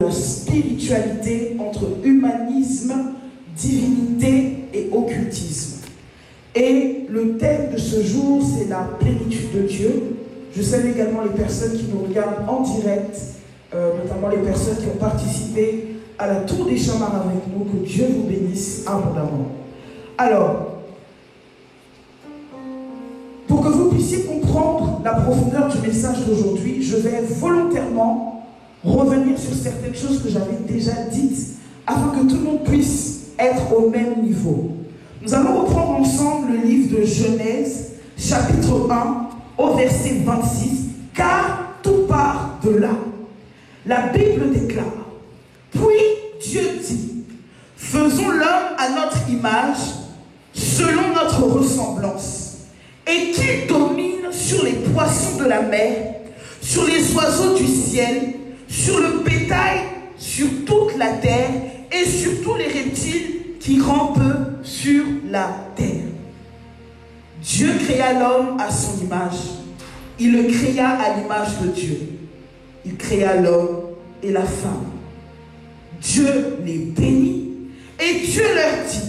la spiritualité entre humanisme, divinité et occultisme. Et le thème de ce jour, c'est la plénitude de Dieu. Je salue également les personnes qui nous regardent en direct, notamment les personnes qui ont participé à la Tour des Chamars avec nous. Que Dieu vous bénisse abondamment. Alors, pour que vous puissiez comprendre la profondeur du message d'aujourd'hui, je vais volontairement revenir sur certaines choses que j'avais déjà dites afin que tout le monde puisse être au même niveau. Nous allons reprendre ensemble le livre de Genèse, chapitre 1, au verset 26, car tout part de là. La Bible déclare, puis Dieu dit, faisons l'homme à notre image, selon notre ressemblance, et qu'il domine sur les poissons de la mer, sur les oiseaux du ciel, sur le bétail, sur toute la terre, et sur tous les reptiles qui rampent sur la terre. Dieu créa l'homme à son image. Il le créa à l'image de Dieu. Il créa l'homme et la femme. Dieu les bénit et Dieu leur dit,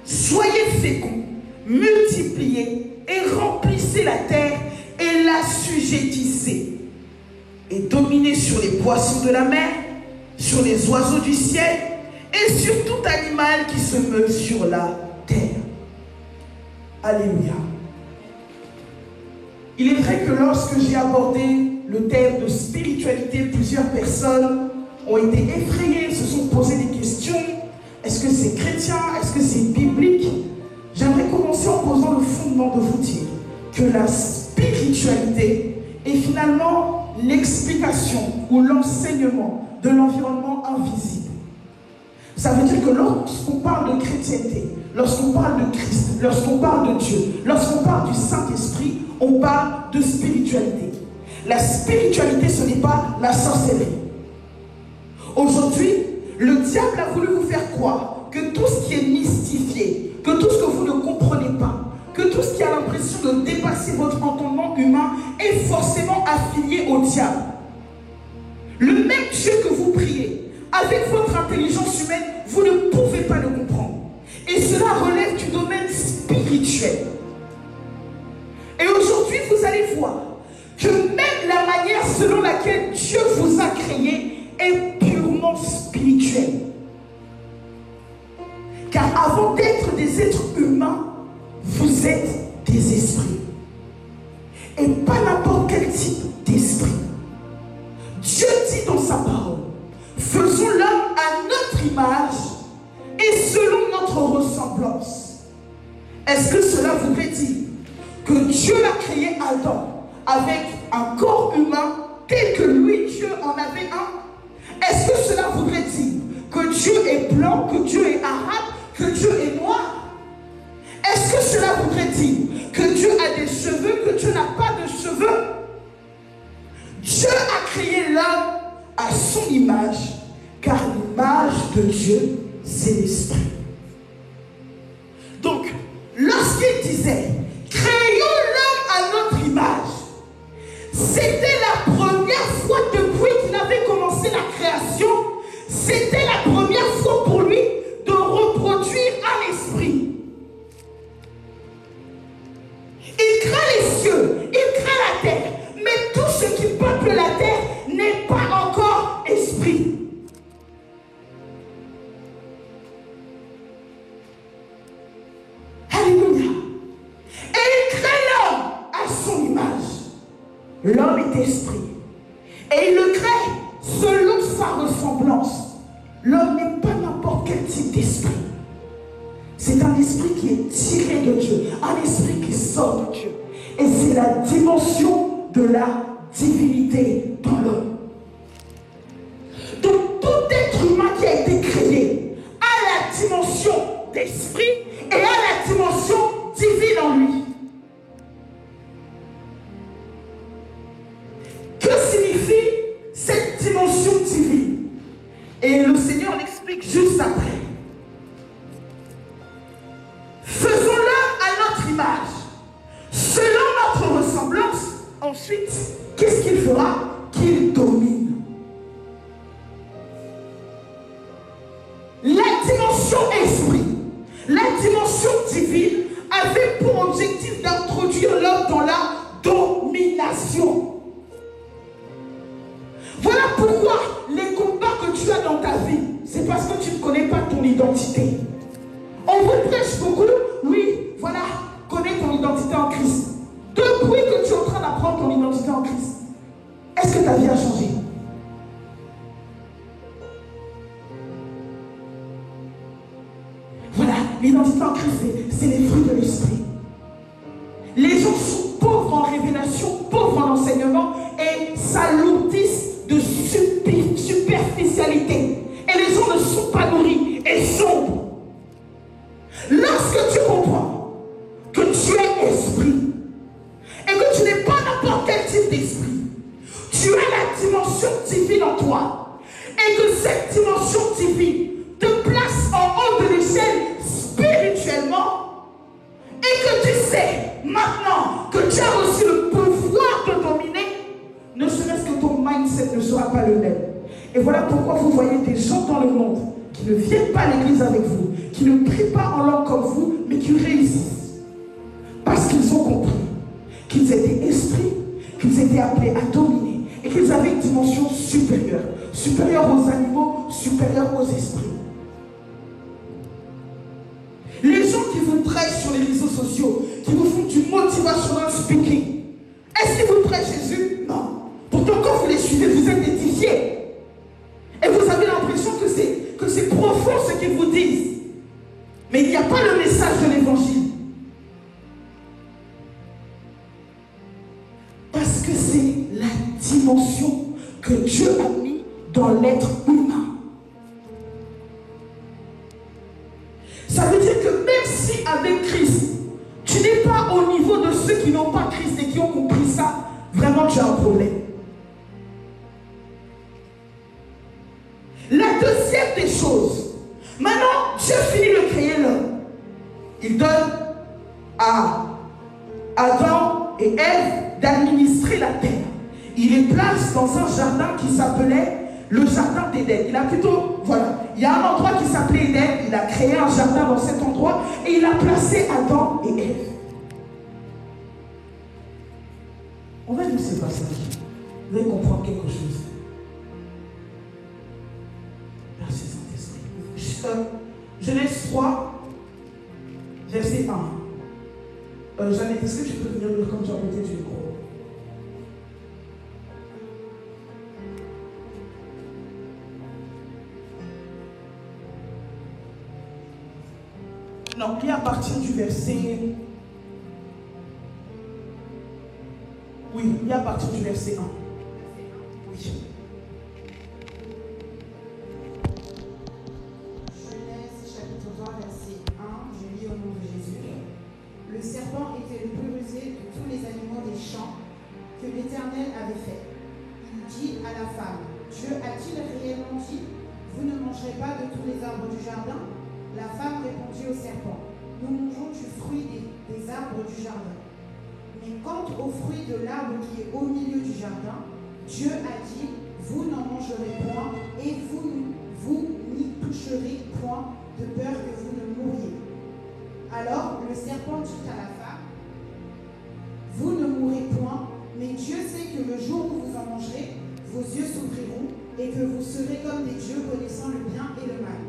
soyez féconds, multipliez et remplissez la terre et l'assujettissez. Et dominez sur les poissons de la mer, sur les oiseaux du ciel et sur tout animal qui se meut sur la terre. Alléluia. Il est vrai que lorsque j'ai abordé le thème de spiritualité, plusieurs personnes ont été effrayées, se sont posées des questions. Est-ce que c'est chrétien? Est-ce que c'est biblique? J'aimerais commencer en posant le fondement de vous dire que la spiritualité est finalement l'explication ou l'enseignement de l'environnement invisible. Ça veut dire que lorsqu'on parle de chrétienté, lorsqu'on parle de Christ, lorsqu'on parle de Dieu, lorsqu'on parle du Saint-Esprit, on parle de spiritualité. La spiritualité, ce n'est pas la sorcellerie. Aujourd'hui, le diable a voulu vous faire croire que tout ce qui est mystifié, que tout ce que vous ne comprenez pas, que tout ce qui a l'impression de dépasser votre entendement humain est forcément affilié au diable. Le même Dieu que vous priez, avec votre intelligence humaine, vous ne pouvez pas le comprendre. Et cela relève du domaine spirituel. Et aujourd'hui, vous allez voir que même la manière selon laquelle Dieu vous a créé est purement spirituelle. Car avant d'être des êtres humains, vous êtes des esprits. Et pas n'importe quel type d'esprit. Dieu dit dans sa parole, faisons l'homme à notre image et selon notre ressemblance. Est-ce que cela voudrait dire que Dieu a créé Adam avec un corps humain tel que lui, Dieu, en avait un? Est-ce que cela voudrait dire que Dieu est blanc, que Dieu est arabe, que Dieu est noir? Est-ce que cela voudrait dire que Dieu a des cheveux, que Dieu n'a pas de cheveux? Dieu a créé l'homme à son image, car l'image de Dieu, c'est l'esprit. Donc, lorsqu'il disait « Créons l'homme à notre image », c'était la première fois depuis qu'il avait commencé la création, c'était la première fois pour lui de reproduire un esprit. Il crée les cieux, il crée la terre, mais tout ce qui peuple la terre n'est pas encore esprit. Alléluia. Et il crée l'homme à son image. L'homme est esprit. Et il le crée selon sa ressemblance. L'homme n'est pas n'importe quel type d'esprit. C'est un esprit qui est tiré de Dieu, un esprit qui sort de Dieu. Et c'est la dimension de la divinité dans l'homme. Donc tout être humain qui a été créé a la dimension d'esprit et a la dimension divine en lui. Que signifie cette dimension divine? Et le Seigneur l'explique juste après. Faisons-le à notre image, selon notre ressemblance. Ensuite, qu'est-ce qu'il fera? Qu'il domine. dimension esprit, la dimension divine avait pour objectif d'introduire l'homme dans la domination. Voilà pourquoi les combats que tu as dans ta vie, c'est parce que tu ne connais pas ton identité. On vous prêche beaucoup, oui, voilà, connais ton identité en Christ. Depuis que tu es en train d'apprendre ton identité en Christ, est-ce que ta vie a changé? Voilà, l'identité en Christ, c'est les fruits de l'esprit. Les gens sont pauvres en révélation, pauvres en enseignement et s'alourdissent de superficialité. Et les gens ne sont pas nourris et sombres. Lorsque tu comprends que tu es esprit et que tu n'es pas n'importe quel type d'esprit, tu as la dimension divine en toi et que cette dimension divine te place en haut de l'échelle spirituellement et que tu sais maintenant que tu as reçu le pouvoir de dominer, ne serait-ce que ton mindset ne sera pas le même. Et voilà pourquoi vous voyez des gens dans le monde qui ne viennent pas à l'église avec vous, qui ne prient pas en langue comme vous, mais qui réussissent. Parce qu'ils ont compris qu'ils étaient esprits, qu'ils étaient appelés à dominer et qu'ils avaient une dimension supérieure, supérieure aux animaux, supérieure aux esprits. Les gens qui vous prêchent sur les réseaux sociaux, qui vous font du motivational speaking, est-ce qu'ils vous prêchent Jésus? Non. Pourtant, quand vous les suivez, vous êtes édifiés. Et vous avez l'impression que c'est profond ce qu'ils vous disent. Mais il n'y a pas le message de l'évangile. Parce que c'est la dimension que Dieu a mis dans l'être humain. Ça veut dire que même si avec Christ, tu n'es pas au niveau de ceux qui n'ont pas Christ et qui ont compris ça, vraiment tu as un problème. La deuxième des choses, maintenant Dieu finit de créer l'homme. Il donne à Adam et Ève d'administrer la terre. Il les place dans un jardin qui s'appelait le jardin d'Éden. Il a plutôt, voilà, il y a un endroit qui s'appelait Éden. Il a créé un jardin dans cet endroit et il a placé Adam et Ève. On va lire ce passage. Vous allez comprendre quelque chose. Merci Saint-Esprit. Genèse 3, verset 1. Jeannette, est-ce que tu peux venir lire comme tu as monté du micro? Non, lis à partir du verset... Oui, lis à partir du verset 1. Oui. Genèse chapitre 3, verset 1, je lis au nom de Jésus. Le serpent était le plus rusé de tous les animaux des champs que l'Éternel avait fait. Il dit à la femme, Dieu a-t-il réellement dit, vous ne mangerez pas de tous les arbres du jardin? La femme répondit au serpent, nous mangeons du fruit des arbres du jardin. Mais quant au fruit de l'arbre qui est au milieu du jardin, Dieu a dit, vous n'en mangerez point et vous n'y toucherez point de peur que vous ne mouriez. Alors le serpent dit à la femme, vous ne mourrez point, mais Dieu sait que le jour où vous en mangerez, vos yeux s'ouvriront et que vous serez comme des dieux connaissant le bien et le mal.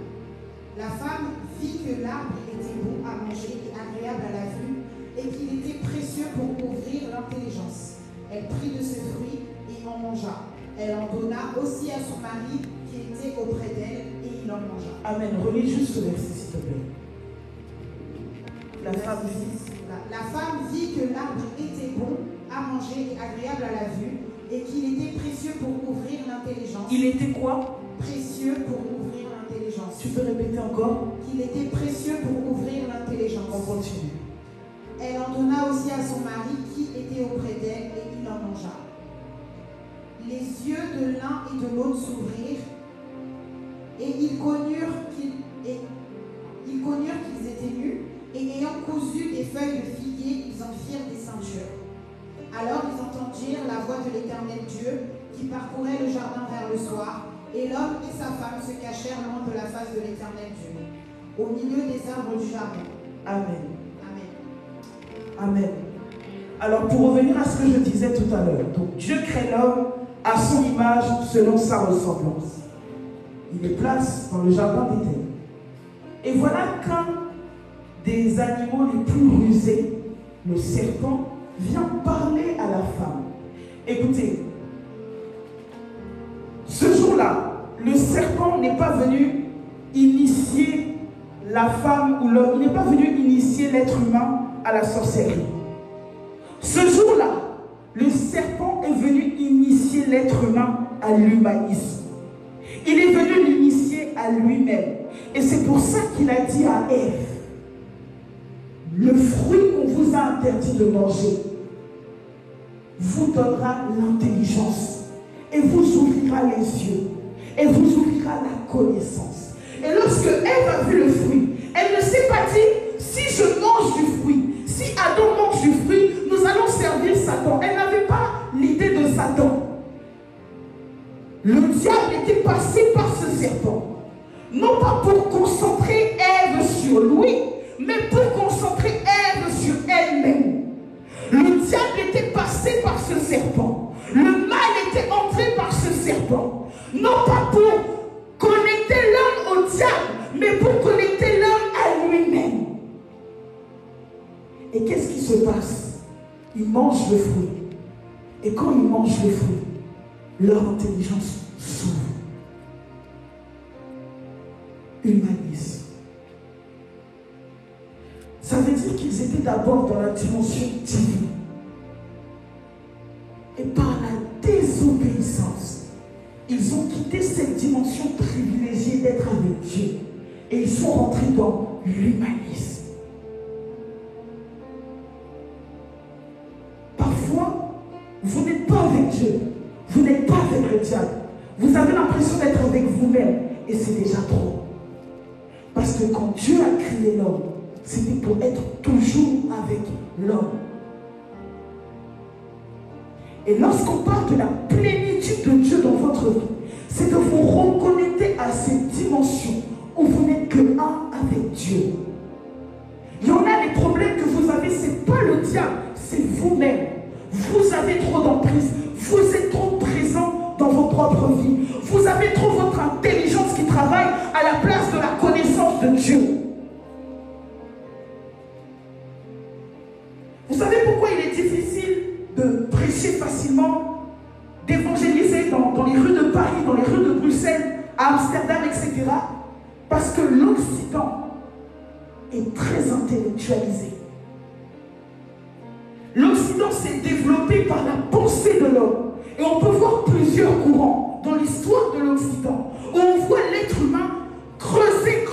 La femme vit que l'arbre était bon à manger et agréable à la vue et qu'il était précieux pour ouvrir l'intelligence. Elle prit de ce fruit et en mangea. Elle en donna aussi à son mari qui était auprès d'elle et il en mangea. Amen. Relis juste ce verset s'il te plaît. La femme vit que l'arbre était bon à manger et agréable à la vue et qu'il était précieux pour ouvrir l'intelligence. Il était quoi? Précieux pour ouvrir l'intelligence. Tu peux répéter encore? Qu'il était précieux pour ouvrir l'intelligence. On continue. Elle en donna aussi à son mari qui était auprès d'elle et il en mangea. Les yeux de l'un et de l'autre s'ouvrirent et ils connurent qu'ils étaient nus et ayant cousu des feuilles de figuier, ils en firent des ceintures. Alors ils entendirent la voix de l'Éternel Dieu qui parcourait le jardin vers le soir et l'homme et sa femme se cachèrent loin de la face de l'Éternel Dieu. au milieu des arbres du jardin. Amen. Amen. Amen. Alors pour revenir à ce que je disais tout à l'heure, donc Dieu crée l'homme à son image selon sa ressemblance. Il les place dans le jardin d'Éden. Et voilà qu'un des animaux les plus rusés, le serpent, vient parler à la femme. Écoutez, ce jour-là, le serpent n'est pas venu initier la femme ou l'homme, il n'est pas venu initier l'être humain à la sorcellerie. Ce jour-là, le serpent est venu initier l'être humain à l'humanisme. Il est venu l'initier à lui-même. Et c'est pour ça qu'il a dit à Ève, le fruit qu'on vous a interdit de manger vous donnera l'intelligence et vous ouvrira les yeux et vous ouvrira la connaissance. Et lorsque Ève a vu le fruit, elle ne s'est pas dit, si je mange du fruit, si Adam mange du fruit, nous allons servir Satan. Elle n'avait pas l'idée de Satan. Le diable était passé par ce serpent. Non pas pour concentrer Ève sur lui, mais pour concentrer Ève sur elle-même. Le diable était passé par ce serpent. Le mal était entré par ce serpent. Non pas pour connecter l'homme au diable, mais pour connecter l'homme à lui-même. Et qu'est-ce qui se passe? Ils mangent le fruit. Et quand ils mangent le fruit, leur intelligence s'ouvre. Humanisme. Ça veut dire qu'ils étaient d'abord dans la dimension divine. Et par la désobéissance, ils ont quitté cette dimension privilégiée d'être avec Dieu. Et ils sont rentrés dans l'humanisme. Parfois, vous n'êtes pas avec Dieu. Vous n'êtes pas avec le diable. Vous avez l'impression d'être avec vous-même. Et c'est déjà trop. Parce que quand Dieu a créé l'homme, c'était pour être toujours avec l'homme. Et lorsqu'on parle de la plénitude de Dieu dans votre vie, c'est de vous reconnecter à cette dimension où vous n'êtes que un avec Dieu. Il y en a des problèmes que vous avez, ce n'est pas le diable, c'est vous-même. Vous avez trop d'emprise, vous êtes trop présent dans vos propres vies. Vous avez trop votre intelligence qui travaille à la place de la connaissance de Dieu. Vous savez pourquoi il est difficile de prêcher facilement, d'évangéliser dans les rues de Paris, dans les rues de Bruxelles, à Amsterdam, etc. Parce que l'Occident est très intellectualisé. L'Occident s'est développé par la pensée de l'homme. Et on peut voir plusieurs courants dans l'histoire de l'Occident, où on voit l'être humain creuser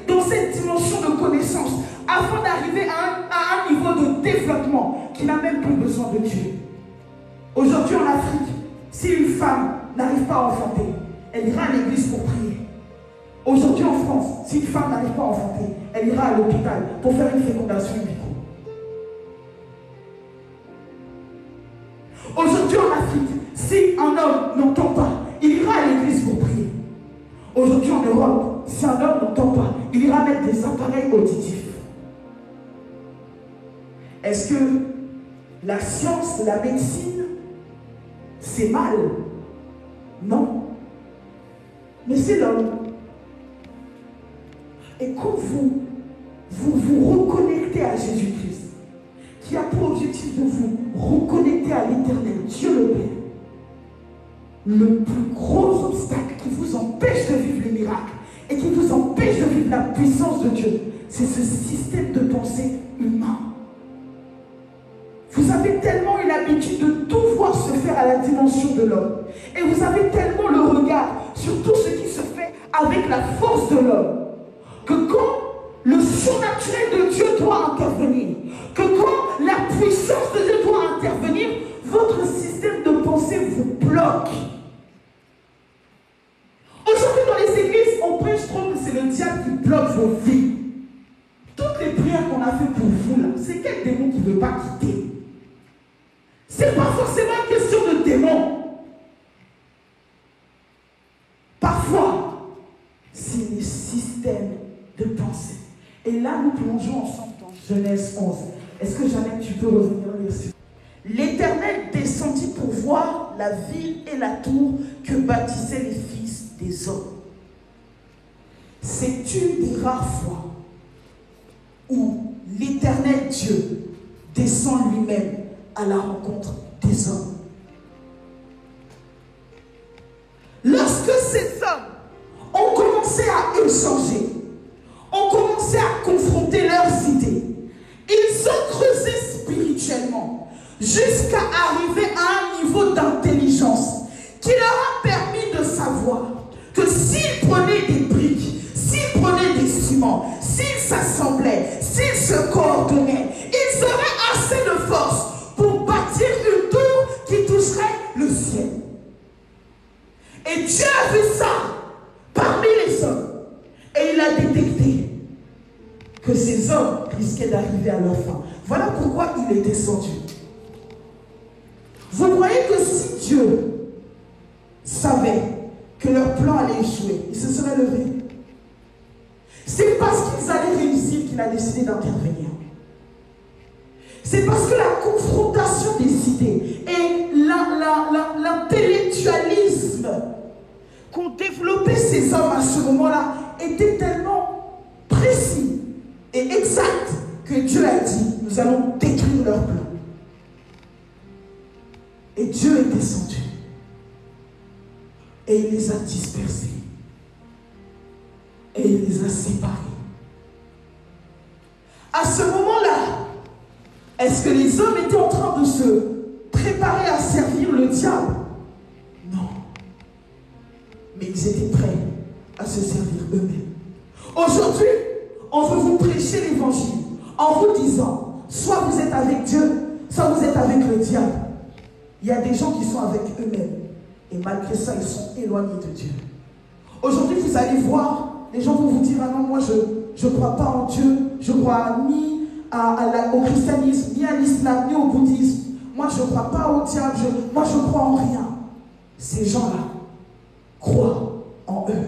dans cette dimension de connaissance, afin d'arriver à un niveau de développement qui n'a même plus besoin de Dieu. Aujourd'hui en Afrique, si une femme n'arrive pas à enfanter, elle ira à l'église pour prier. Aujourd'hui en France, si une femme n'arrive pas à enfanter, elle ira à l'hôpital pour faire une fécondation in vitro. Aujourd'hui en Afrique, si un homme n'entend pas, il ira à l'église pour prier. Aujourd'hui en Europe, si un homme n'entend pas, il ira mettre des appareils auditifs. Est-ce que la science, la médecine, c'est mal? Non. Mais c'est l'homme. Et quand vous reconnectez à Jésus-Christ, qui a pour objectif de vous reconnecter à l'Éternel, Dieu le Père, le plus gros obstacle qui vous empêche de vivre les miracles et qui vous empêche de vivre la puissance de Dieu, c'est ce système de pensée humain. Vous avez tellement eu l'habitude de tout voir se faire à la dimension de l'homme. Et vous avez tellement le regard sur tout ce qui se fait avec la force de l'homme, que quand le surnaturel de Dieu doit intervenir, que quand la puissance de Dieu doit intervenir, votre système de pensée vous bloque. Aujourd'hui dans les églises, on prêche trop que c'est le diable qui bloque vos vies. Toutes les prières qu'on a fait pour vous là, c'est quel démon qui ne veut pas quitter? C'est pas forcément une question de démon. Parfois, c'est le système de pensée. Et là, nous plongeons ensemble dans Genèse 11. Est-ce que jamais tu peux revenir dessus? L'Éternel descendit pour voir la ville et la tour que bâtissaient les fils des hommes. C'est une des rares fois où l'Éternel Dieu descend lui-même à la rencontre des hommes. Lorsque ces hommes ont commencé à échanger, ont commencé à confronter leurs idées, ils ont creusé spirituellement jusqu'à arriver à un niveau d'intelligence qui leur a permis de savoir que s'ils prenaient des briques, s'ils prenaient des ciments, s'ils s'assemblaient, s'ils se coordonnaient, ils auraient assez de force pour bâtir une tour qui toucherait le ciel. Et Dieu a vu ça parmi les hommes. Et il a détecté que ces hommes risquaient d'arriver à leur fin. Voilà pourquoi il est descendu. Vous croyez que si Dieu savait que leur plan allait échouer, il se serait levé? C'est parce qu'ils allaient réussir qu'il a décidé d'intervenir. C'est parce que la confrontation des idées et l'intellectualisme qu'ont développé ces hommes à ce moment-là était tellement précis et exact que Dieu a dit, nous allons détruire leur plan. Et Dieu est descendu. Et il les a dispersés. Et il les a séparés. À ce moment-là, est-ce que les hommes étaient en train de se préparer à servir le diable? Non. Mais ils étaient prêts à se servir eux-mêmes. Aujourd'hui, on veut vous prêcher l'évangile en vous disant, soit vous êtes avec Dieu, soit vous êtes avec le diable. Il y a des gens qui sont avec eux-mêmes. Et malgré ça, ils sont éloignés de Dieu. Aujourd'hui, vous allez voir, les gens vont vous dire, ah non, moi je ne crois pas en Dieu, je ne crois ni au christianisme, ni à l'islam, ni au bouddhisme. Moi, je ne crois pas au diable, moi, je ne crois en rien. Ces gens-là croient en eux.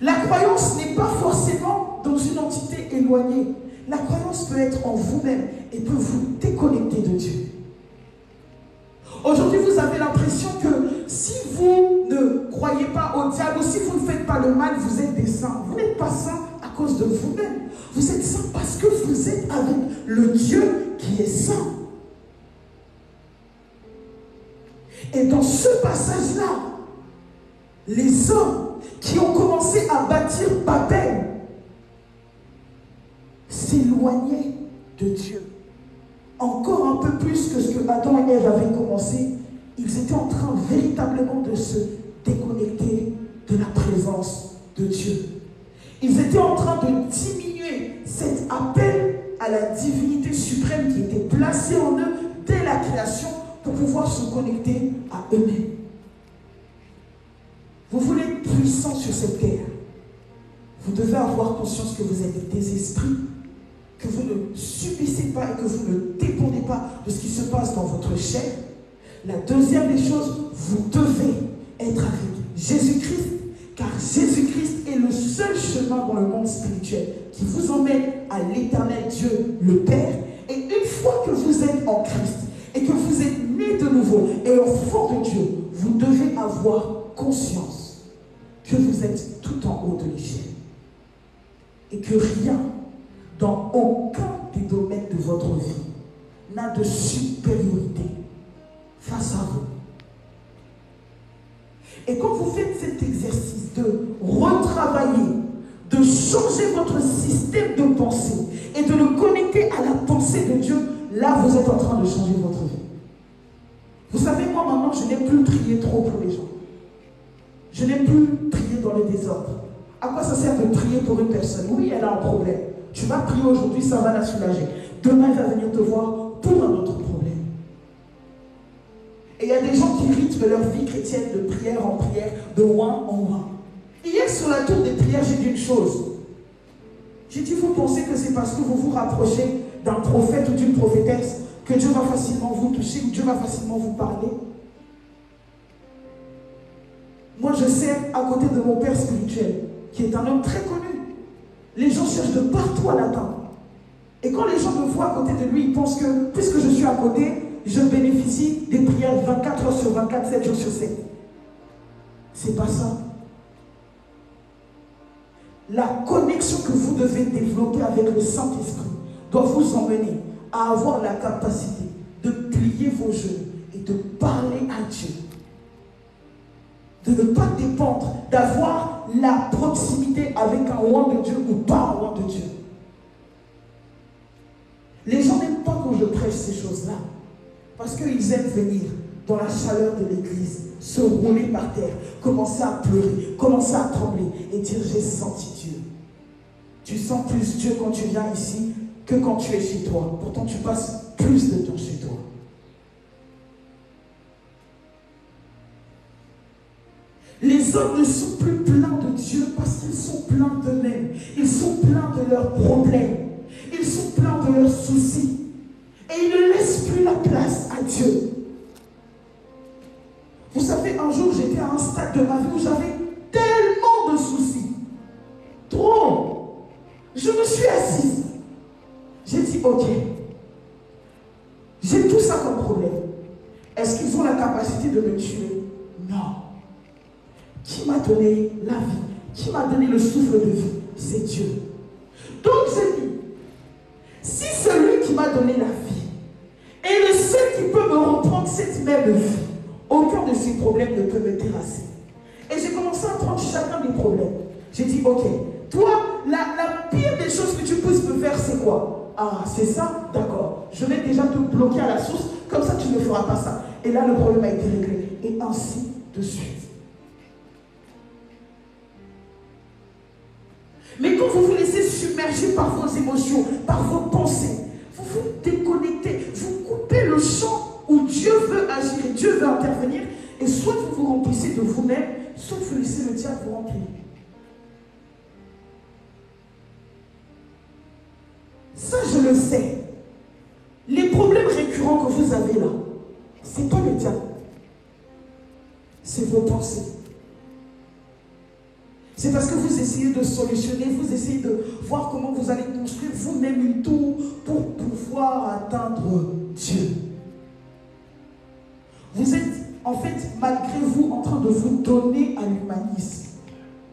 La croyance n'est pas forcément dans une entité éloignée. La croyance peut être en vous-même et peut vous déconnecter de Dieu. Aujourd'hui, vous avez l'impression que si vous ne croyez pas au diable ou si vous ne faites pas le mal, vous êtes des saints. Vous n'êtes pas saints à cause de vous-même. Vous êtes saints parce que vous êtes avec le Dieu qui est saint. Et dans ce passage-là, les hommes qui ont commencé à bâtir Babel s'éloignaient de Dieu. Encore un peu plus que ce que Adam et Ève avaient commencé, ils étaient en train véritablement de se déconnecter de la présence de Dieu. Ils étaient en train de diminuer cet appel à la divinité suprême qui était placée en eux dès la création pour pouvoir se connecter à eux-mêmes. Vous voulez être puissant sur cette terre. Vous devez avoir conscience que vous êtes des esprits, que vous ne subissez pas et que vous ne dépendez pas de ce qui se passe dans votre chair. La deuxième des choses, vous devez être avec Jésus-Christ, car Jésus-Christ est le seul chemin dans le monde spirituel qui vous emmène à l'éternel Dieu, le Père. Et une fois que vous êtes en Christ et que vous êtes né de nouveau et enfant de Dieu, vous devez avoir conscience que vous êtes tout en haut de l'échelle et que rien, dans aucun des domaines de votre vie, n'a de supériorité face à vous. Et quand vous faites cet exercice de retravailler, de changer votre système de pensée et de le connecter à la pensée de Dieu, là vous êtes en train de changer votre vie. Vous savez, moi maintenant, je n'aime plus prier trop pour les gens. Je n'aime plus prier dans le désordre. À quoi ça sert de prier pour une personne? Oui, elle a un problème. Tu vas prier aujourd'hui, ça va la soulager. Demain, elle va venir te voir pour un autre problème. Et il y a des gens qui rythment leur vie chrétienne de prière en prière, de oin en oin. Hier, sur la tour des prières, j'ai dit une chose. J'ai dit, vous pensez que c'est parce que vous vous rapprochez d'un prophète ou d'une prophétesse que Dieu va facilement vous toucher, que Dieu va facilement vous parler? Moi, je sers à côté de mon père spirituel, qui est un homme très connu. Les gens cherchent de partout à l'atteindre. Et quand les gens me voient à côté de lui, ils pensent que, puisque je suis à côté, je bénéficie des prières 24 heures sur 24, 7 jours sur 7. C'est pas ça. La connexion que vous devez développer avec le Saint-Esprit doit vous emmener à avoir la capacité de plier vos genoux et de parler à Dieu. De ne pas dépendre, d'avoir la proximité avec un roi de Dieu ou pas un roi de Dieu. Les gens n'aiment pas quand je prêche ces choses-là, parce qu'ils aiment venir dans la chaleur de l'église, se rouler par terre, commencer à pleurer, commencer à trembler et dire j'ai senti Dieu. Tu sens plus Dieu quand tu viens ici que quand tu es chez toi. Pourtant tu passes plus de temps chez toi. Les hommes ne sont plus pleins de Dieu parce qu'ils sont pleins d'eux-mêmes. Ils sont pleins de leurs problèmes. Ils sont pleins de leurs soucis. Et ils ne laissent plus la place à Dieu. Vous savez, un jour, j'étais à un stade de ma vie où j'avais tellement de soucis. Trop. Je me suis assise. J'ai dit, ok, j'ai tout ça comme problème. Est-ce qu'ils ont la capacité de me tuer? Non. Qui m'a donné la vie? Qui m'a donné le souffle de vie? C'est Dieu. Donc j'ai dit, si celui qui m'a donné la vie est le seul qui peut me reprendre cette même vie, aucun de ces problèmes ne peut me terrasser. Et j'ai commencé à prendre chacun des problèmes. J'ai dit, ok, toi, la pire des choses que tu puisses me faire, c'est quoi? Ah, c'est ça? D'accord. Je vais déjà te bloquer à la source, comme ça tu ne feras pas ça. Et là, le problème a été réglé. Et ainsi de suite. Mais quand vous vous laissez submerger par vos émotions, par vos pensées, vous vous déconnectez, vous coupez le champ où Dieu veut agir et Dieu veut intervenir, et soit vous vous remplissez de vous-même, soit vous laissez le diable vous remplir. Ça, je le sais. Les problèmes récurrents que vous avez là, ce n'est pas le diable. C'est vos pensées. C'est parce que vous essayez de solutionner, vous essayez de voir comment vous allez construire vous-même une tour pour pouvoir atteindre Dieu. Vous êtes, en fait, malgré vous, en train de vous donner à l'humanisme,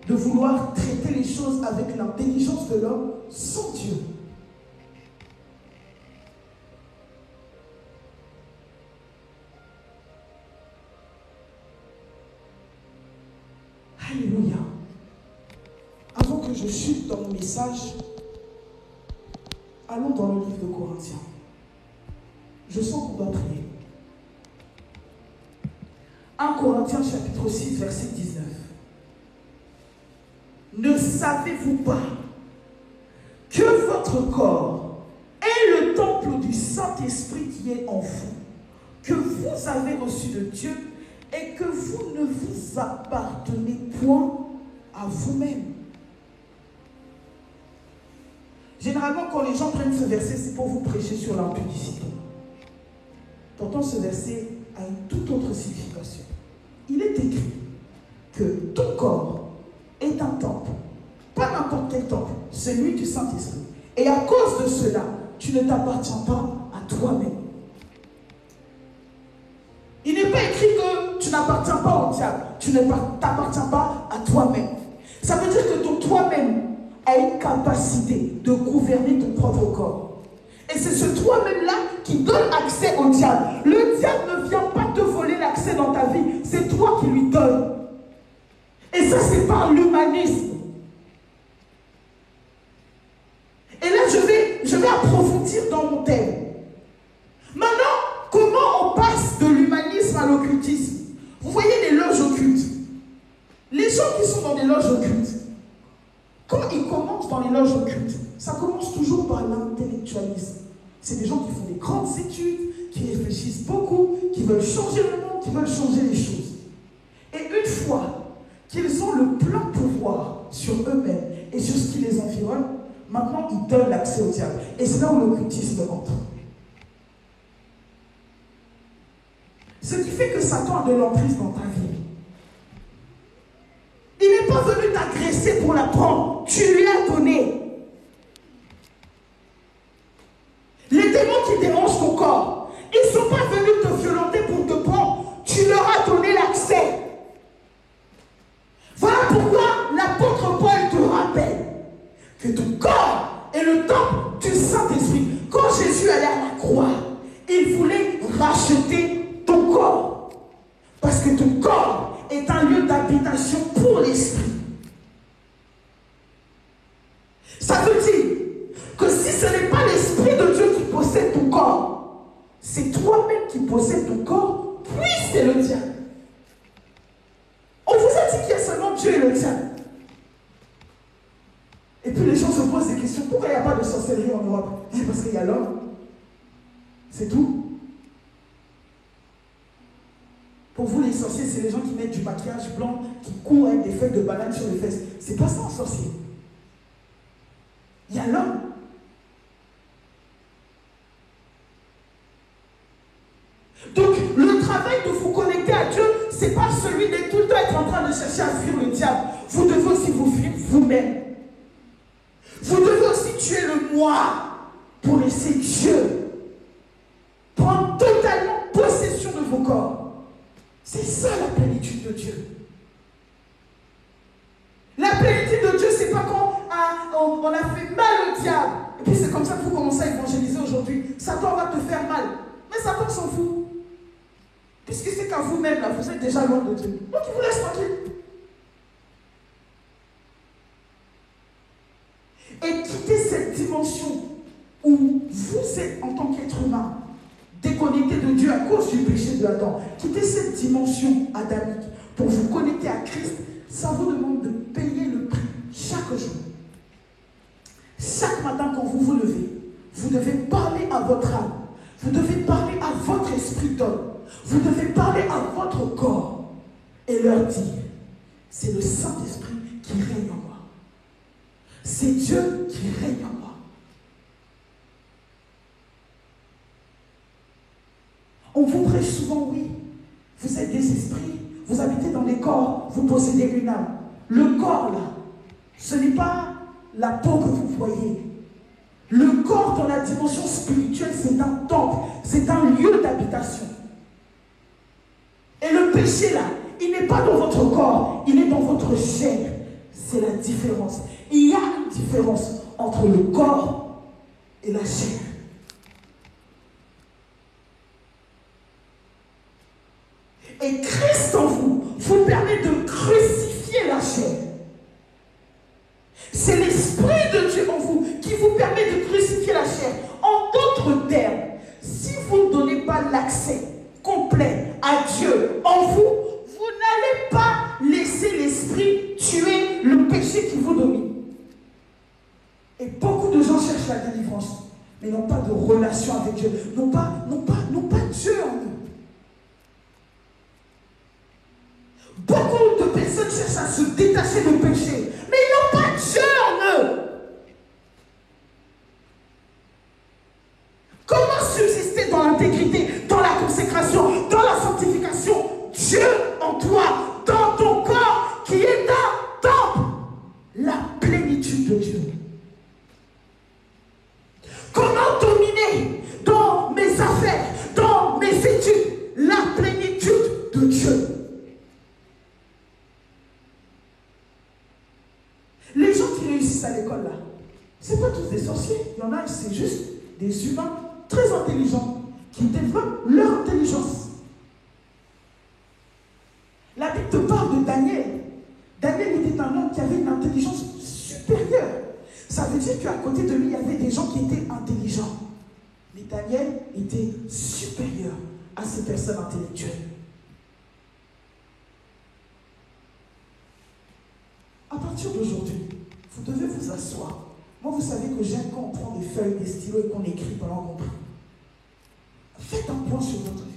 de vouloir traiter les choses avec l'intelligence de l'homme sans Dieu. Alléluia. Avant que je chute dans mon message, allons dans le livre de Corinthiens. Je sens qu'on doit prier. 1 Corinthiens chapitre 6, verset 19. Ne savez-vous pas que votre corps est le temple du Saint-Esprit qui est en vous, que vous avez reçu de Dieu et que vous ne vous appartenez point à vous-même? Généralement, quand les gens prennent ce verset, c'est pour vous prêcher sur l'impudicité. Pourtant, ce verset a une toute autre signification. Il est écrit que ton corps est un temple, pas n'importe quel temple, celui du Saint-Esprit. Et à cause de cela, tu ne t'appartiens pas à toi-même. Il n'est pas écrit que tu n'appartiens pas au diable, tu ne t'appartiens pas à toi-même. Ça veut dire que ton toi-même a une capacité de gouverner ton propre corps. Et c'est ce toi-même-là qui donne accès au diable. Le diable ne vient pas te voler l'accès dans ta vie, c'est toi qui lui donnes. Et ça, c'est par l'humanisme. Et là, je vais approfondir dans mon thème. Maintenant, comment on passe de l'humanisme à l'occultisme? Vous voyez les loges occultes. Les gens qui sont dans des loges occultes, quand ils commencent dans les loges occultes, ça commence toujours par l'intellectualisme. C'est des gens qui font des grandes études, qui réfléchissent beaucoup, qui veulent changer le monde, qui veulent changer les choses. Et une fois qu'ils ont le plein pouvoir sur eux-mêmes et sur ce qui les environne, maintenant ils donnent l'accès au diable. Et c'est là où l'occultisme entre. Ce qui fait que Satan a de l'emprise dans ta vie. ton corps est un lieu d'habitation pour l'esprit. Ça veut dire que si ce n'est pas l'Esprit de Dieu qui possède ton corps, c'est toi-même qui possèdes ton corps, puis c'est le diable. On vous a dit qu'il y a seulement Dieu et le diable. Et puis les gens se posent des questions. Pourquoi il n'y a pas de sorcellerie en Europe? C'est parce qu'il y a l'homme. C'est tout. Pour vous, les sorciers, c'est les gens qui mettent du maquillage blanc, qui courent avec des feuilles de banane sur les fesses. C'est pas ça un sorcier. Il y a l'homme. Donc, le travail de vous connecter à Dieu, ce n'est pas celui de tout le temps être en train de chercher à fuir le diable. Vous devez aussi vous fuir vous-même. Vous devez aussi tuer le moi pour laisser Dieu prendre totalement possession de vos corps. C'est ça la plénitude de Dieu. La plénitude de Dieu, c'est pas quand on a fait mal au diable. Et puis c'est comme ça que vous commencez à évangéliser aujourd'hui. Satan va te faire mal. Mais Satan s'en fout. Puisque c'est qu'à vous-même, là, vous êtes déjà loin de Dieu. Donc il vous laisse tranquille. Et quitter cette dimension où vous êtes en tant qu'être humain déconnecté de Dieu à cause du péché de Adam. Quitter cette dimension adamique pour vous connecter à Christ, ça vous demande de payer le prix chaque jour. Chaque matin quand vous vous levez, vous devez parler à votre âme. Vous devez parler à votre esprit d'homme. Vous devez parler à votre corps et leur dire, c'est le Saint-Esprit qui règne en moi. C'est Dieu qui règne en moi. On vous prêche souvent, oui, vous êtes des esprits, vous habitez dans les corps, vous possédez une âme. Le corps, là, ce n'est pas la peau que vous voyez. Le corps dans la dimension spirituelle, c'est un temple, c'est un lieu d'habitation. Et le péché, là, il n'est pas dans votre corps, il est dans votre chair. C'est la différence. Il y a une différence entre le corps et la chair. Et Christ en vous vous permet de crucifier la chair. C'est l'Esprit de Dieu en vous qui vous permet de crucifier la chair. En d'autres termes, si vous ne donnez pas l'accès complet à Dieu en vous, vous n'allez pas laisser l'Esprit tuer le péché qui vous domine. Et beaucoup de gens cherchent la délivrance, mais n'ont pas de relation avec Dieu, n'ont pas Dieu en eux. Beaucoup de personnes cherchent à se détacher du péché, mais ils n'ont pas Dieu en eux. Comment subsister dans l'intégrité, dans la consécration, dans la sanctification? Dieu en toi, dans ton corps, qui est un temple, la plénitude de Dieu. Comment dominer dans mes affaires, dans mes études, la plénitude de Dieu? Les gens qui réussissent à l'école là, c'est pas tous des sorciers. Il y en a, c'est juste des humains très intelligents qui développent leur intelligence. La Bible te parle de Daniel. Daniel était un homme qui avait une intelligence supérieure. Ça veut dire qu'à côté de lui, il y avait des gens qui étaient intelligents. Mais Daniel était supérieur à ces personnes intellectuelles. À partir d'aujourd'hui, vous devez vous asseoir. Moi, vous savez que j'aime quand on prend des feuilles, des stylos et qu'on écrit pendant qu'on prie. Faites un point sur votre vie.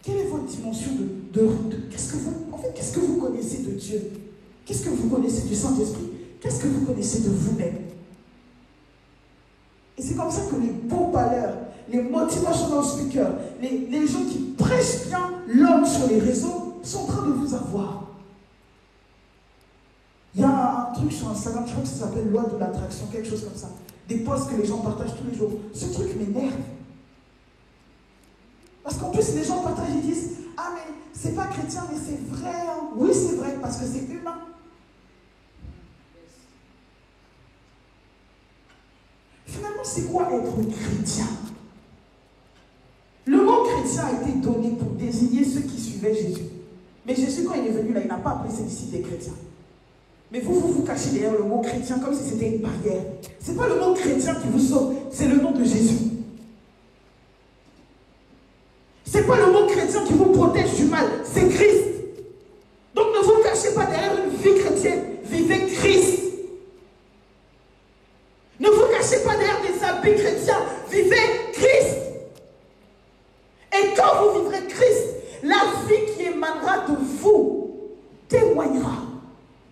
Quelle est votre dimension qu'est-ce que vous connaissez de Dieu? Qu'est-ce que vous connaissez du Saint-Esprit? Qu'est-ce que vous connaissez de vous-même? Et c'est comme ça que les beaux parleurs, les motivational speakers, les gens qui prêchent bien l'homme sur les réseaux sont en train de vous avoir. Il y a un truc sur Instagram, je crois que ça s'appelle loi de l'attraction, quelque chose comme ça. Des posts que les gens partagent tous les jours. Ce truc m'énerve. Parce qu'en plus, les gens partagent et disent « Ah, mais c'est pas chrétien, mais c'est vrai. Hein. » Oui, c'est vrai, parce que c'est humain. Finalement, c'est quoi être chrétien? Le mot chrétien a été donné pour désigner ceux qui suivaient Jésus. Mais Jésus, quand il est venu là, il n'a pas appelé ses disciples des chrétiens. Mais vous cachez derrière le mot chrétien comme si c'était une barrière. Ce n'est pas le mot chrétien qui vous sauve, c'est le nom de Jésus. Ce n'est pas le mot chrétien qui vous protège du mal, c'est Christ. Donc ne vous cachez pas derrière une vie chrétienne, vivez Christ. Ne vous cachez pas derrière des habits chrétiens, vivez Christ. Et quand vous vivrez Christ, la vie qui émanera de vous témoignera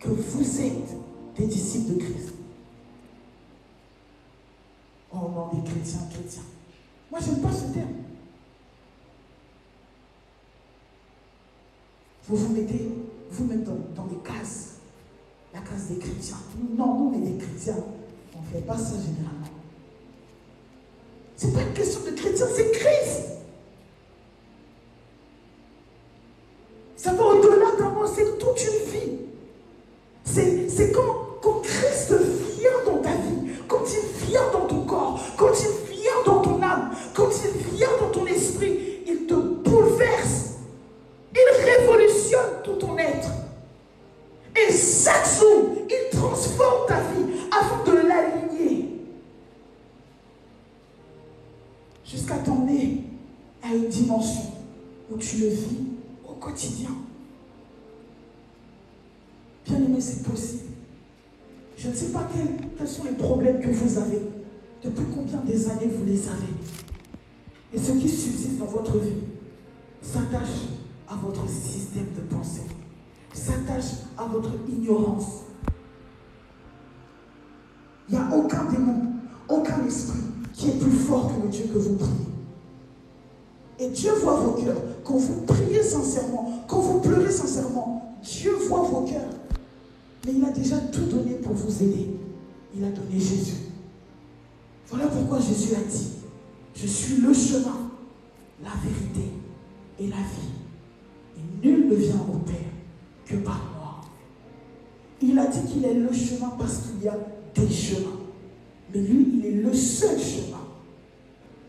que vous êtes des disciples de Christ. Oh non, des chrétiens. Moi, je n'aime pas ce terme. Vous vous mettez vous-même dans les cases. La case des chrétiens. Non, nous, on est des chrétiens. On ne fait pas ça généralement. Ce n'est pas une question de chrétien, c'est Christ. Ça va au-delà d'un mot, c'est toute une vie. C'est quand Christ vient dans ta vie, quand il vient dans ton corps, quand il vient dans ton âme, quand il vient dans ton esprit, il te bouleverse. Il révolutionne tout ton être. Et chaque jour, il transforme ta vie afin de l'aligner. Jusqu'à t'emmener à une dimension où tu le vis au quotidien. Bien aimé, c'est possible. Je ne sais pas quels sont les problèmes que vous avez. Depuis combien des années vous les avez. Et ce qui subsiste dans votre vie s'attache à votre système de pensée. S'attache à votre ignorance. Il n'y a aucun démon, aucun esprit qui est plus fort que le Dieu que vous priez. Et Dieu voit vos cœurs. Quand vous priez sincèrement, quand vous pleurez sincèrement, Dieu voit vos cœurs. Mais il a déjà tout donné pour vous aider. Il a donné Jésus. Voilà pourquoi Jésus a dit, je suis le chemin, la vérité et la vie. Et nul ne vient au Père que par moi. Il a dit qu'il est le chemin parce qu'il y a des chemins. Mais lui, il est le seul chemin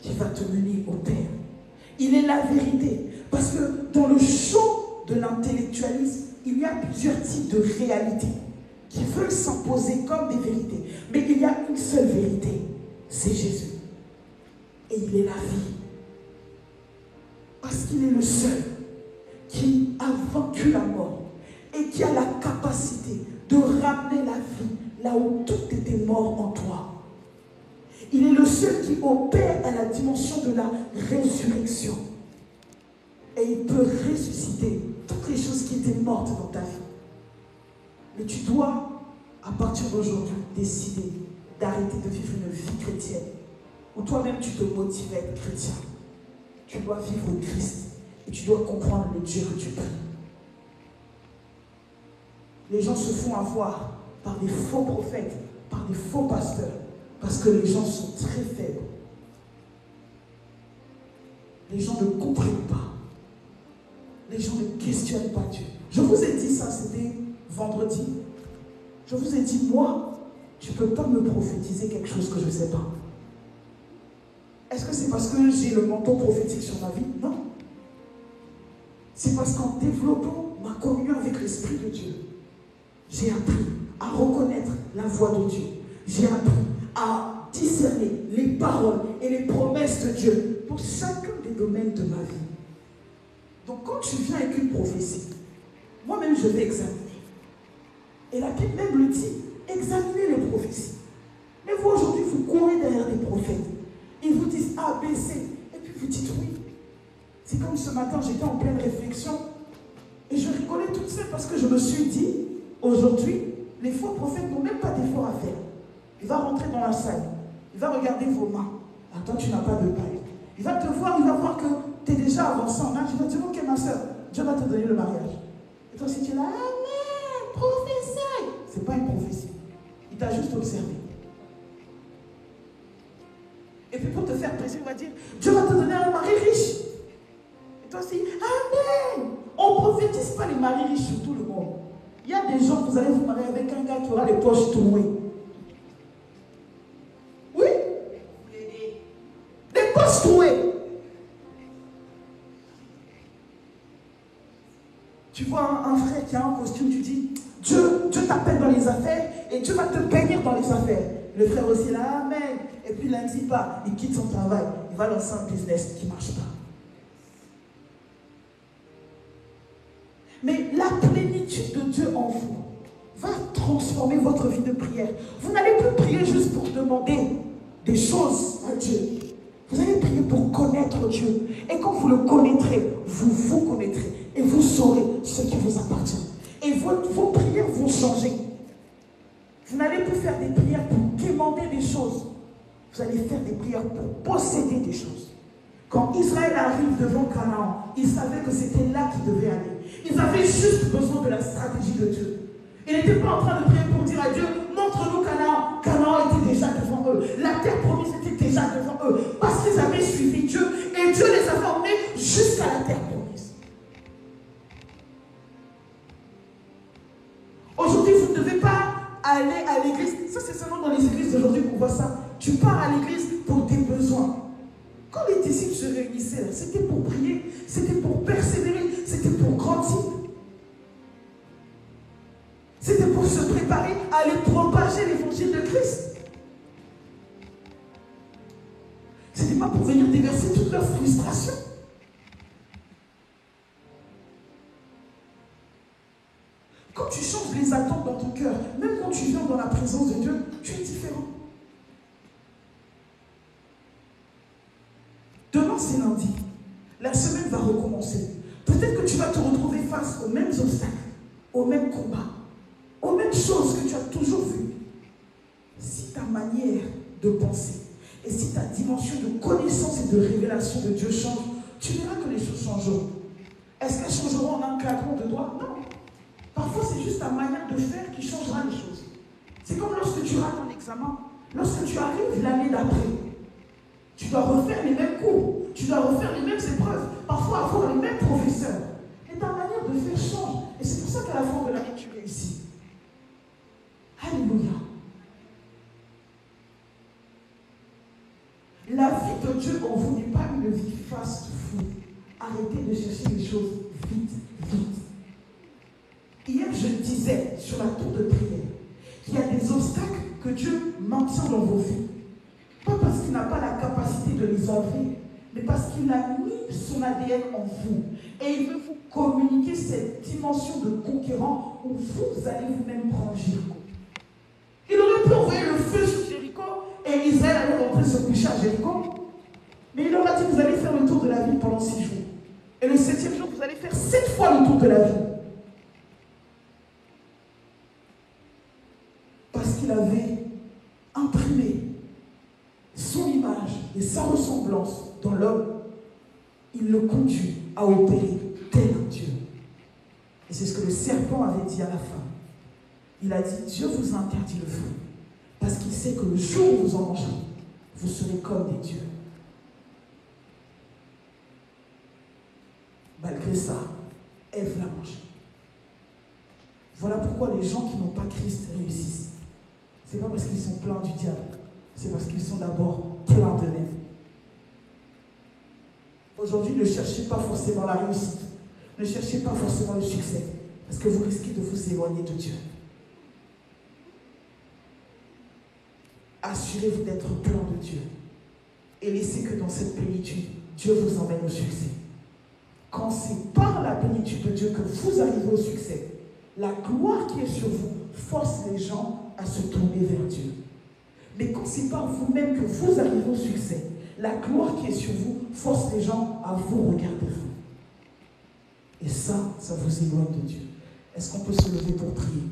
qui va te mener au Père. Il est la vérité. Parce que dans le champ de l'intellectualisme, il y a plusieurs types de réalités qui veulent s'imposer comme des vérités. Mais il y a une seule vérité, c'est Jésus. Et il est la vie. Parce qu'il est le seul qui a vaincu la mort et qui a la capacité de ramener la vie là où tout était mort en toi. Il est le seul qui opère à la dimension de la résurrection. Et il peut ressusciter toutes les choses qui étaient mortes dans ta vie. Mais tu dois, à partir d'aujourd'hui, décider d'arrêter de vivre une vie chrétienne où toi-même tu te motives à être chrétien. Tu dois vivre Christ et tu dois comprendre le Dieu que tu pries. Les gens se font avoir par des faux prophètes, par des faux pasteurs, parce que les gens sont très faibles. Les gens ne comprennent pas. Les gens ne questionnent pas Dieu. Je vous ai dit ça, c'était vendredi. Je vous ai dit, moi, tu ne peux pas me prophétiser quelque chose que je ne sais pas. Est-ce que c'est parce que j'ai le manteau prophétique sur ma vie? Non. C'est parce qu'en développant ma communion avec l'Esprit de Dieu, j'ai appris à reconnaître la voix de Dieu. J'ai appris à discerner les paroles et les promesses de Dieu pour chacun des domaines de ma vie. Donc quand tu viens avec une prophétie, moi-même je vais examiner. Et la Bible même le dit, examinez les prophéties. Mais vous aujourd'hui, vous courez derrière des prophètes. Ils vous disent A, B, C. Et puis vous dites oui. C'est comme ce matin, j'étais en pleine réflexion. Et je rigolais toute seule parce que je me suis dit, aujourd'hui, les faux prophètes n'ont même pas d'effort à faire. Il va rentrer dans la salle. Il va regarder vos mains. Attends, tu n'as pas de bague. Il va te voir, il va voir que tu es déjà avancé en âge. Il va te dire, ok ma soeur, Dieu va te donner le mariage. Et toi, si tu es là, amen, prophétie. Ce n'est pas une prophétie. Il t'a juste observé. Et puis pour te faire plaisir, il va dire, Dieu va te donner un mari riche. Et toi aussi, amen. On ne prophétise pas les maris riches sur tout le monde. Il y a des gens, vous allez vous marier avec un gars qui aura les poches trouées. Oui? Des poches trouées. Tu vois? vois un frère qui a un costume, tu dis, Dieu t'appelle dans les affaires et Dieu va te bénir dans les affaires. Le frère aussi là, amen. Et puis lundi pas, il quitte son travail, il va lancer un business qui ne marche pas. Mais la plénitude de Dieu en vous va transformer votre vie de prière. Vous n'allez plus prier juste pour demander des choses à Dieu. Vous allez prier pour connaître Dieu. Et quand vous le connaîtrez, vous vous connaîtrez. Et vous saurez ce qui vous appartient. Et vos prières vont changer. Vous n'allez plus faire des prières pour demander des choses. Vous allez faire des prières pour posséder des choses. Quand Israël arrive devant Canaan, ils savaient que c'était là qu'ils devaient aller. Ils avaient juste besoin de la stratégie de Dieu. Ils n'étaient pas en train de prier pour dire à Dieu, montre-nous Canaan. Canaan était déjà devant eux. La terre promise était déjà devant eux. Parce qu'ils avaient suivi Dieu. Et Dieu les avait emmenés jusqu'à la terre promise. Aujourd'hui, vous ne devez pas aller à l'église. Ça, c'est seulement dans les églises d'aujourd'hui qu'on voit ça. Tu pars à l'église pour tes besoins. Quand les disciples se réunissaient, c'était pour prier, c'était pour persévérer, c'était pour grandir. C'était pour se préparer à aller propager l'évangile de Christ. C'était pas pour venir déverser toute leur frustration. Quand tu changes les attentes dans ton cœur, même quand tu viens dans la présence de Dieu, tu es différent. Demain, c'est lundi. La semaine va recommencer. Peut-être que tu vas te retrouver face aux mêmes obstacles, aux mêmes combats, aux mêmes choses que tu as toujours vues. Si ta manière de penser et si ta dimension de connaissance et de révélation de Dieu change, tu verras que les choses changeront. Est-ce qu'elles changeront en un claquement de doigts? Non. Parfois, c'est juste ta manière de faire qui changera les choses. C'est comme lorsque tu rates un examen. Lorsque tu arrives l'année d'après, tu dois refaire les mêmes cours, tu dois refaire les mêmes épreuves, parfois avoir les mêmes professeurs. Et ta manière de faire change. Et c'est pour ça qu'à la fin de l'année, tu réussis. Alléluia. La vie de Dieu en vous n'est pas une vie fast-food. Arrêtez de chercher les choses vite, vite. Hier, je disais sur la tour de prière qu'il y a des obstacles que Dieu maintient dans vos vies. Pas parce qu'il n'a pas la capacité de les enlever, mais parce qu'il a mis son ADN en vous. Et il veut vous communiquer cette dimension de conquérant où vous allez vous-même prendre Jéricho. Il aurait pu envoyer le feu sur Jéricho et Israël allait rentrer se coucher à Jéricho. Mais il leur a dit, vous allez faire le tour de la ville pendant 6 jours. Et le 7e jour, vous allez faire 7 fois le tour de la ville. Parce qu'il avait imprimé son image et sa ressemblance dans l'homme, il le conduit à opérer tel un Dieu. Et c'est ce que le serpent avait dit à la fin. Il a dit, Dieu vous a interdit le fruit, parce qu'il sait que le jour où vous en mangerez, vous serez comme des dieux. Malgré ça, Ève l'a mangé. Voilà pourquoi les gens qui n'ont pas Christ réussissent. Ce n'est pas parce qu'ils sont pleins du diable, c'est parce qu'ils sont d'abord pleins d'eux-mêmes. Aujourd'hui, ne cherchez pas forcément la réussite. Ne cherchez pas forcément le succès. Parce que vous risquez de vous éloigner de Dieu. Assurez-vous d'être plein de Dieu. Et laissez que dans cette plénitude, Dieu vous emmène au succès. Quand c'est par la plénitude de Dieu que vous arrivez au succès, la gloire qui est sur vous force les gens à se tourner vers Dieu. Mais quand c'est par vous-même que vous arrivez au succès, la gloire qui est sur vous force les gens à vous regarder vous. Et ça vous éloigne de Dieu. Est-ce qu'on peut se lever pour prier?